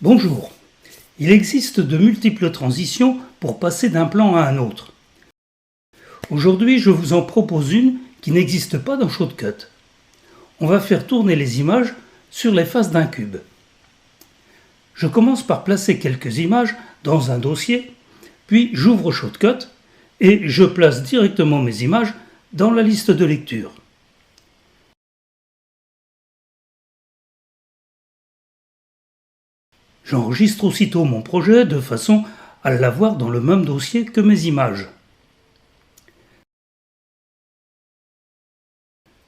Bonjour. Il existe de multiples transitions pour passer d'un plan à un autre. Aujourd'hui, je vous en propose une qui n'existe pas dans Shotcut. On va faire tourner les images sur les faces d'un cube. Je commence par placer quelques images dans un dossier, puis j'ouvre Shotcut et je place directement mes images dans la liste de lecture. J'enregistre aussitôt mon projet de façon à l'avoir dans le même dossier que mes images.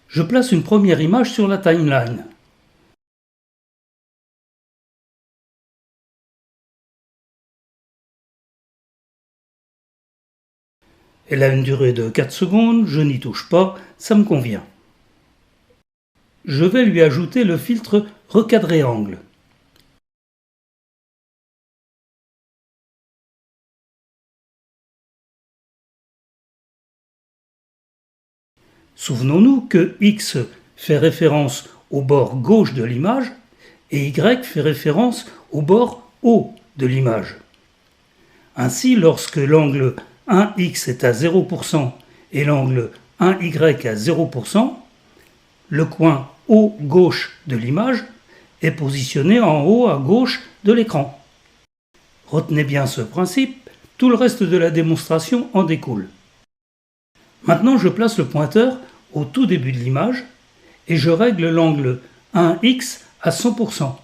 Je place une première image sur la timeline. Elle a une durée de 4 secondes, je n'y touche pas, ça me convient. Je vais lui ajouter le filtre recadrer angle. Souvenons-nous que X fait référence au bord gauche de l'image et Y fait référence au bord haut de l'image. Ainsi, lorsque l'angle 1x est à 0% et l'angle 1y à 0%, le coin haut gauche de l'image est positionné en haut à gauche de l'écran. Retenez bien ce principe, tout le reste de la démonstration en découle. Maintenant, je place le pointeur au tout début de l'image et je règle l'angle 1x à 100%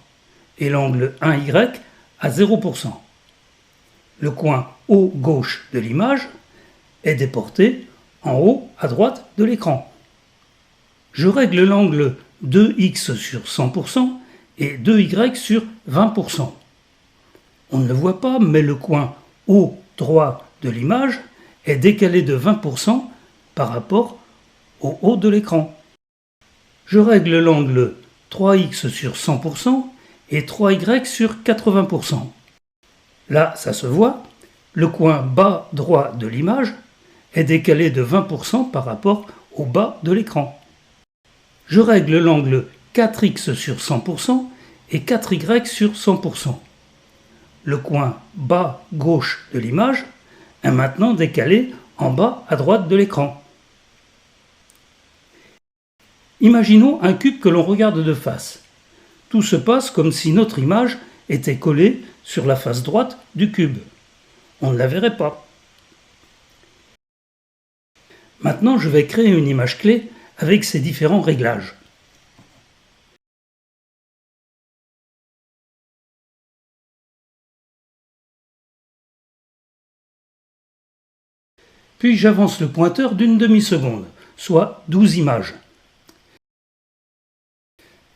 et l'angle 1y à 0%. Le coin haut gauche de l'image est déporté en haut à droite de l'écran. Je règle l'angle 2x sur 100% et 2y sur 20%. On ne le voit pas, mais le coin haut droit de l'image est décalé de 20% par rapport au haut de l'écran. Je règle l'angle 3x sur 100% et 3y sur 80%. Là, ça se voit, le coin bas droit de l'image est décalé de 20% par rapport au bas de l'écran. Je règle l'angle 4x sur 100% et 4y sur 100%. Le coin bas gauche de l'image est maintenant décalé en bas à droite de l'écran. Imaginons un cube que l'on regarde de face. Tout se passe comme si notre image était collée sur la face droite du cube. On ne la verrait pas. Maintenant, je vais créer une image clé avec ces différents réglages. Puis j'avance le pointeur d'une demi-seconde, soit 12 images.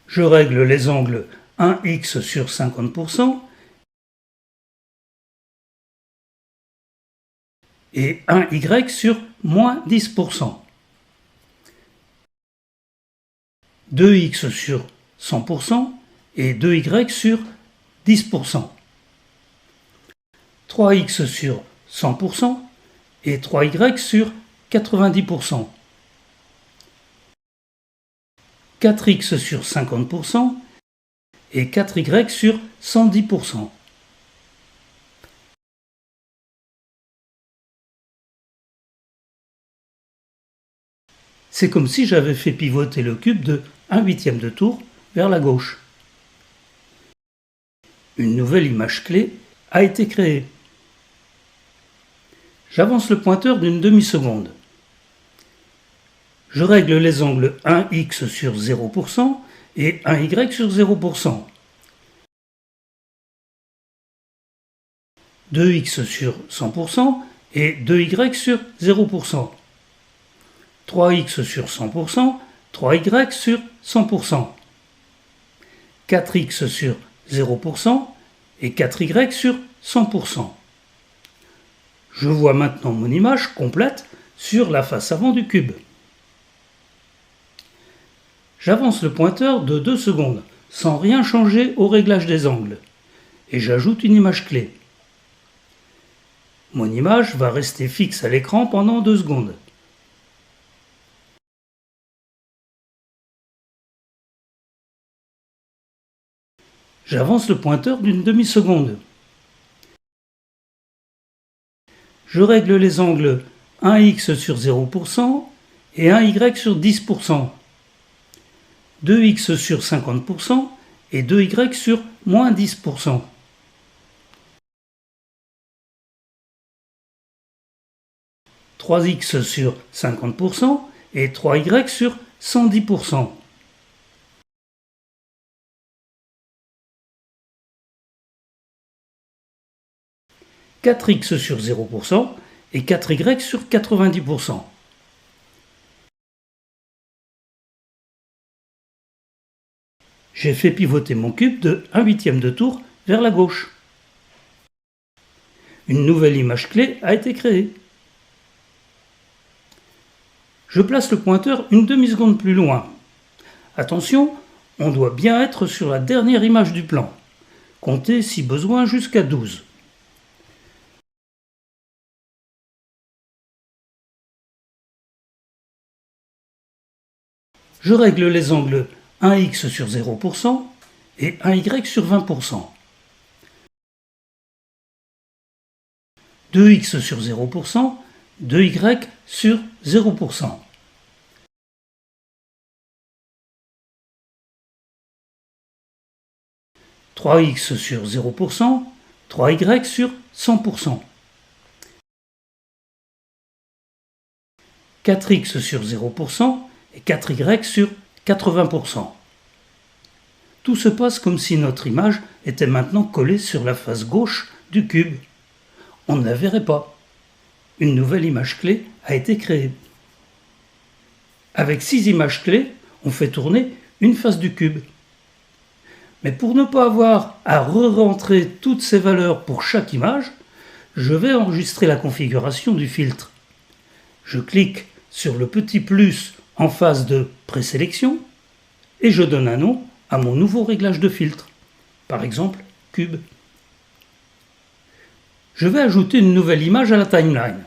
Je règle les angles 1x sur 50% et 1y sur moins 10%. 2x sur 100% et 2y sur 10%. 3x sur 100% et 3y sur 90%. 4x sur 50% et 4y sur 110%. C'est comme si j'avais fait pivoter le cube de 1/8 de tour vers la gauche. Une nouvelle image clé a été créée. J'avance le pointeur d'une demi-seconde. Je règle les angles 1x sur 0% et 1y sur 0%. 2x sur 100% et 2y sur 0%. 3x sur 100%, 3y sur 100%. 4x sur 0% et 4y sur 100%. Je vois maintenant mon image complète sur la face avant du cube. J'avance le pointeur de 2 secondes sans rien changer au réglage des angles et j'ajoute une image clé. Mon image va rester fixe à l'écran pendant 2 secondes. J'avance le pointeur d'une demi-seconde. Je règle les angles 1x sur 0% et 1y sur 10%, 2x sur 50% et 2y sur moins 10%. 3x sur 50% et 3y sur 110%. « 4x sur 0% et 4y sur 90%. J'ai fait pivoter mon cube de 1/8 de tour vers la gauche. Une nouvelle image clé a été créée. Je place le pointeur une demi-seconde plus loin. Attention, on doit bien être sur la dernière image du plan. Comptez si besoin jusqu'à 12. Je règle les angles 1x sur 0% et 1y sur 20%. 2x sur 0%, 2y sur 0%. 3x sur 0%, 3y sur 100%. 4x sur 0% et 4y sur 80%. Tout se passe comme si notre image était maintenant collée sur la face gauche du cube. On ne la verrait pas. Une nouvelle image clé a été créée. Avec 6 images clés, on fait tourner une face du cube. Mais pour ne pas avoir à re-rentrer toutes ces valeurs pour chaque image, je vais enregistrer la configuration du filtre. Je clique sur le petit plus en face de présélection et je donne un nom à mon nouveau réglage de filtre, par exemple cube. Je vais ajouter une nouvelle image à la timeline.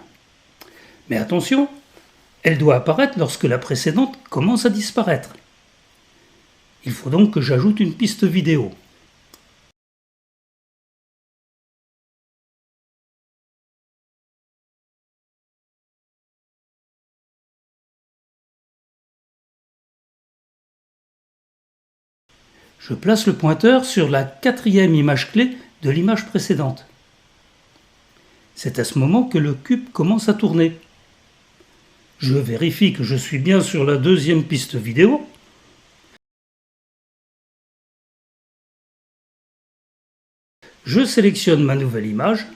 Mais attention, elle doit apparaître lorsque la précédente commence à disparaître. Il faut donc que j'ajoute une piste vidéo. Je place le pointeur sur la 4e image clé de l'image précédente. C'est à ce moment que le cube commence à tourner. Je vérifie que je suis bien sur la 2e piste vidéo. Je sélectionne ma nouvelle image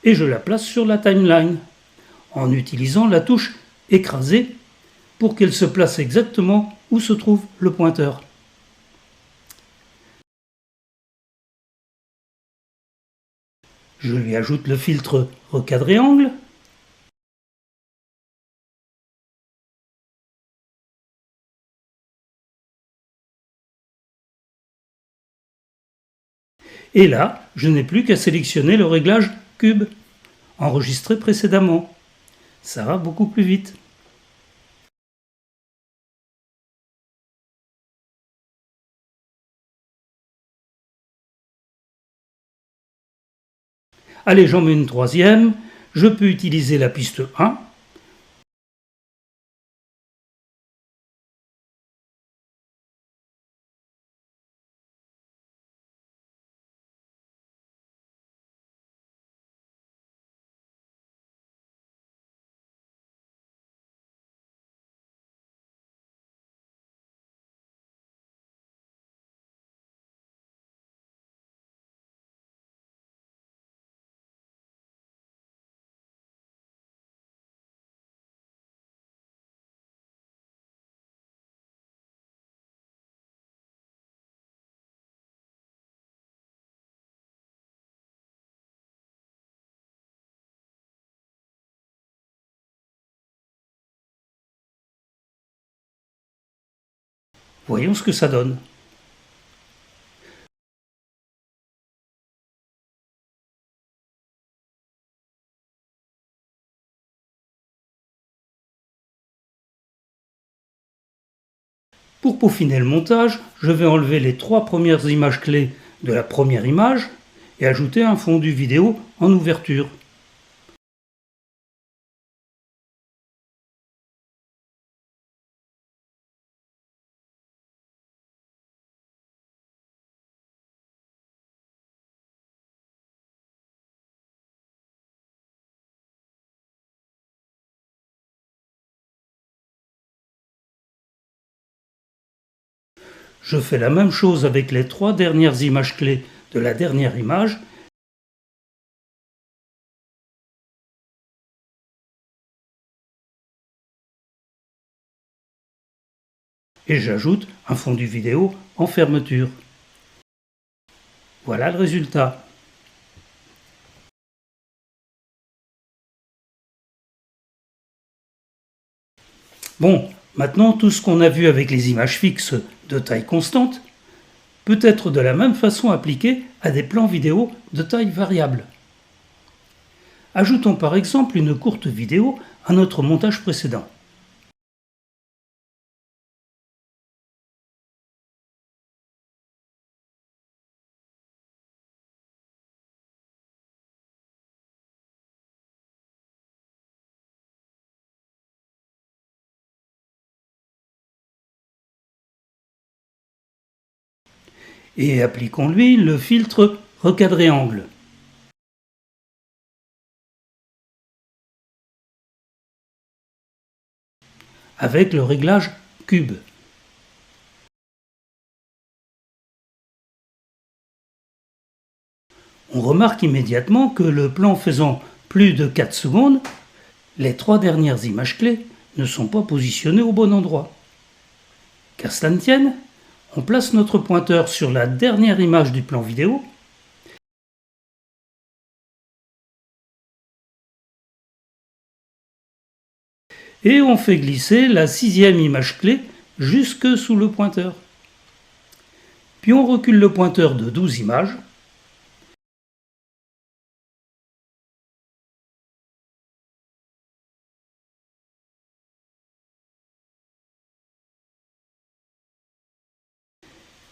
et je la place sur la timeline en utilisant la touche écraser pour qu'elle se place exactement où se trouve le pointeur. Je lui ajoute le filtre recadrer angle. Et là, je n'ai plus qu'à sélectionner le réglage cube, enregistré précédemment. Ça va beaucoup plus vite. Allez, j'en mets une 3e. Je peux utiliser la piste 1. Voyons ce que ça donne. Pour peaufiner le montage, je vais enlever les 3 premières images clés de la première image et ajouter un fondu vidéo en ouverture. Je fais la même chose avec les 3 dernières images clés de la dernière image. Et j'ajoute un fondu vidéo en fermeture. Voilà le résultat. Bon, maintenant tout ce qu'on a vu avec les images fixes de taille constante peut être de la même façon appliqué à des plans vidéo de taille variable. Ajoutons par exemple une courte vidéo à notre montage précédent. Et appliquons-lui le filtre recadrer angle. Avec le réglage cube. On remarque immédiatement que le plan faisant plus de 4 secondes, les 3 dernières images clés ne sont pas positionnées au bon endroit. Qu'à cela ne tienne, on place notre pointeur sur la dernière image du plan vidéo et on fait glisser la 6e image clé jusque sous le pointeur. Puis on recule le pointeur de 12 images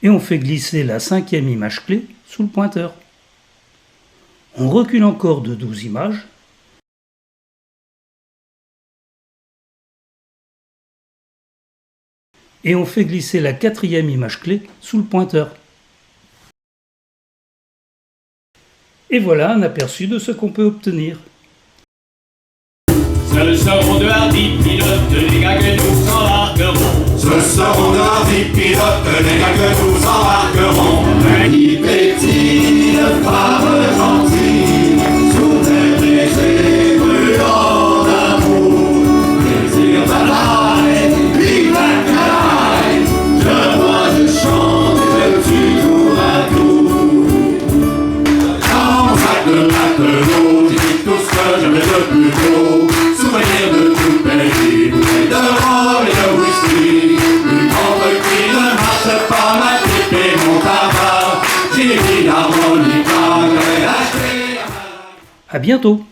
et on fait glisser la 5e image clé sous le pointeur. On recule encore de 12 images et on fait glisser la 4e image clé sous le pointeur. Et voilà un aperçu de ce qu'on peut obtenir. Ce seront de hardis pilotes, les gars que nous embarquerons. Ce seront de hardis pilotes, les gars que nous embarquerons. Qui pétille, femme gentille, sous des baisers brûlants d'amour. Plaisir balaille, vive la canaille, je vois, je chante et je tue tour à tour. Dans sac de matelot, j'ai tout ce que j'aimais de plus beau. Souvenir de tout pays, bouteille de rhum et de whisky. Une entreprise ne marche pas, ma pipe et mon tabac. J'ai mis l'harmonica, j'avais acheté. À bientôt!